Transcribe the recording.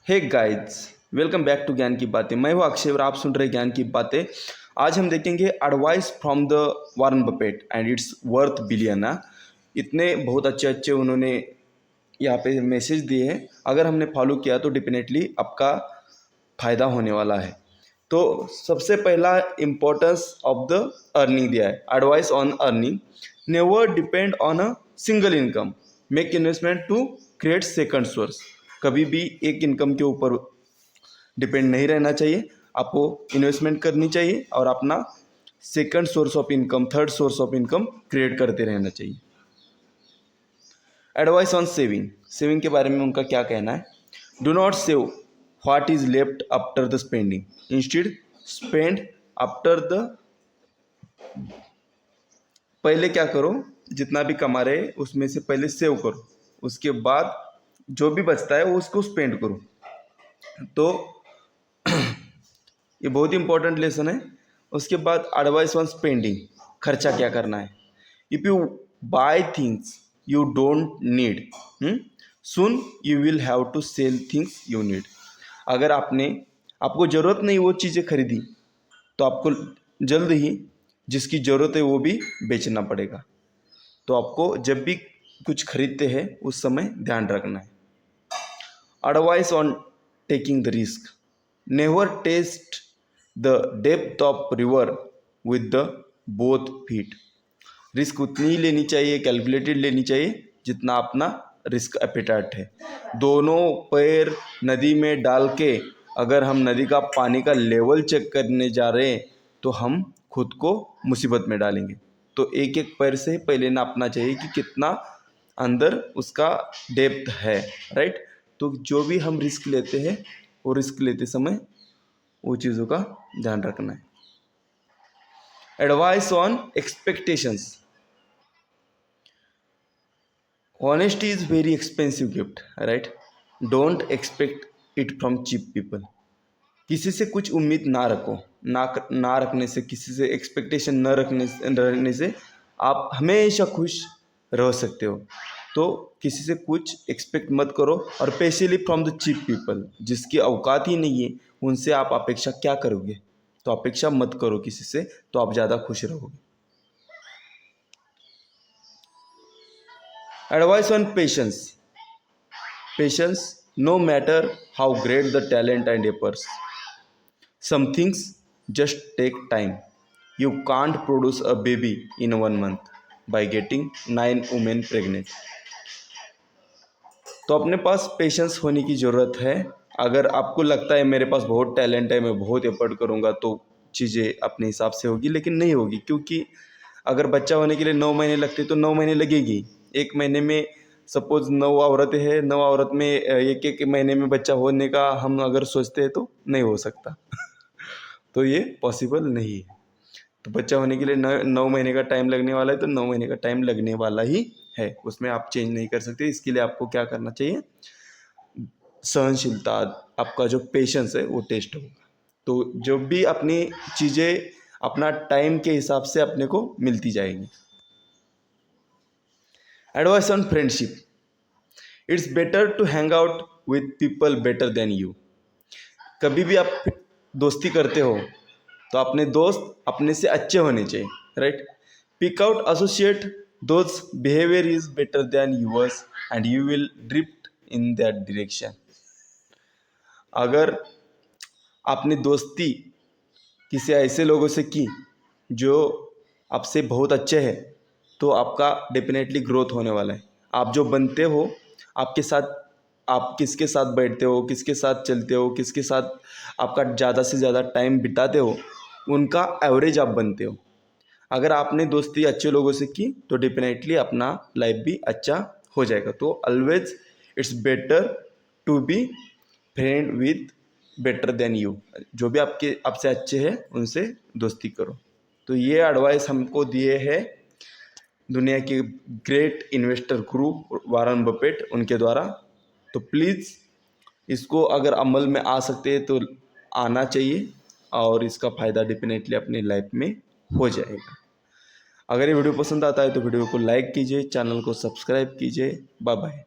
Hey guys, welcome back to ज्ञान की बातें। मैं हूँ अक्षय और आप सुन रहे ज्ञान की बातें। आज हम देखेंगे advice from the Warren Buffett and it's worth billion. इतने बहुत अच्छे अच्छे उन्होंने यहाँ पे मैसेज दिए हैं। अगर हमने फॉलो किया तो डेफिनेटली आपका फ़ायदा होने वाला है। तो सबसे पहला इम्पोर्टेंस ऑफ द अर्निंग दिया है, advice on earning. Never depend on a single income, make investment to create second source. कभी भी एक इनकम के ऊपर डिपेंड नहीं रहना चाहिए, आपको इन्वेस्टमेंट करनी चाहिए और अपना second source of income, third source of income create करते रहना चाहिए। एडवाइस ऑन सेविंग, सेविंग के बारे में उनका क्या कहना है? Do not save what is left after the spending, instead spend after the. पहले क्या करो, जितना भी कमा रहे उसमें से पहले सेव करो, उसके बाद जो भी बचता है वो उसको स्पेंड करो। तो ये बहुत ही इंपॉर्टेंट लेसन है। उसके बाद एडवाइस ऑन स्पेंडिंग, खर्चा क्या करना है। If you buy things you don't need, soon you will have to sell things you need. अगर आपको ज़रूरत नहीं वो चीज़ें खरीदी तो आपको जल्द ही जिसकी ज़रूरत है वो भी बेचना पड़ेगा। तो आपको जब भी कुछ खरीदते हैं उस समय ध्यान रखना है। Advice on taking the risk, never test the depth of river with the both feet. Risk उतनी ही लेनी चाहिए, कैलकुलेटेड लेनी चाहिए जितना अपना रिस्क एपेटाइट है। दोनों पैर नदी में डाल के अगर हम नदी का पानी का लेवल चेक करने जा रहे हैं तो हम खुद को मुसीबत में डालेंगे। तो एक एक पैर से पहले नापना चाहिए कि कितना अंदर उसका डेप्थ है, राइट। तो जो भी हम रिस्क लेते हैं वो रिस्क लेते समय वो चीज़ों का ध्यान रखना है। Advice on expectations, honesty is very expensive gift, right. Don't expect it from cheap people. किसी से कुछ उम्मीद ना रखो, ना रखने से, किसी से एक्सपेक्टेशन न रहने से आप हमेशा खुश रह सकते हो। तो किसी से कुछ एक्सपेक्ट मत करो, और specially from the cheap people, जिसकी औकात ही नहीं है उनसे आप अपेक्षा क्या करोगे। तो अपेक्षा मत करो किसी से, तो आप ज़्यादा खुश रहोगे। Advice on patience, patience no matter how great the talent and efforts, some things just take time. You can't produce a baby in 1 month by getting 9 women pregnant. तो अपने पास पेशेंस होने की ज़रूरत है। अगर आपको लगता है मेरे पास बहुत टैलेंट है, मैं बहुत एफर्ट करूँगा तो चीज़ें अपने हिसाब से होगी, लेकिन नहीं होगी। क्योंकि अगर बच्चा होने के लिए 9 महीने लगते तो 9 महीने लगेगी। एक महीने में सपोज 9 औरतें हैं, 9 औरत में एक एक महीने में बच्चा होने का हम अगर सोचते हैं तो नहीं हो सकता। तो ये पॉसिबल नहीं है। तो बच्चा होने के लिए 9 महीने का टाइम लगने वाला है, तो 9 महीने का टाइम लगने वाला ही है, उसमें आप चेंज नहीं कर सकते। इसके लिए आपको क्या करना चाहिए, सहनशीलता, आपका जो पेशेंस है वो टेस्ट होगा। तो जब भी अपनी चीज़ें अपना टाइम के हिसाब से अपने को मिलती जाएंगी। Advice on friendship, it's better to hang out with people better than you. कभी भी आप दोस्ती करते हो तो अपने दोस्त अपने से अच्छे होने चाहिए, right. Pick out associate those behavior is better than yours and you will drift in that direction. अगर आपने दोस्ती किसी ऐसे लोगों से की जो आपसे बहुत अच्छे हैं तो आपका डेफिनेटली ग्रोथ होने वाला है। आप जो बनते हो, आपके साथ आप किसके साथ बैठते हो, किसके साथ चलते हो, किसके साथ आपका ज़्यादा से ज़्यादा टाइम बिताते हो, उनका एवरेज आप बनते हो। अगर आपने दोस्ती अच्छे लोगों से की तो डेफिनेटली अपना लाइफ भी अच्छा हो जाएगा। तो always it's better to be friend with better than you. जो भी आपसे अच्छे हैं उनसे दोस्ती करो। तो ये एडवाइस हमको दिए हैं दुनिया के ग्रेट इन्वेस्टर गुरु वॉरेन बफेट, उनके द्वारा। तो प्लीज़ इसको अगर अमल में आ सकते हैं तो आना चाहिए, और इसका फ़ायदा डेफिनेटली अपनी लाइफ में हो जाएगा। अगर ये वीडियो पसंद आता है तो वीडियो को लाइक कीजिए, चैनल को सब्सक्राइब कीजिए। Bye bye.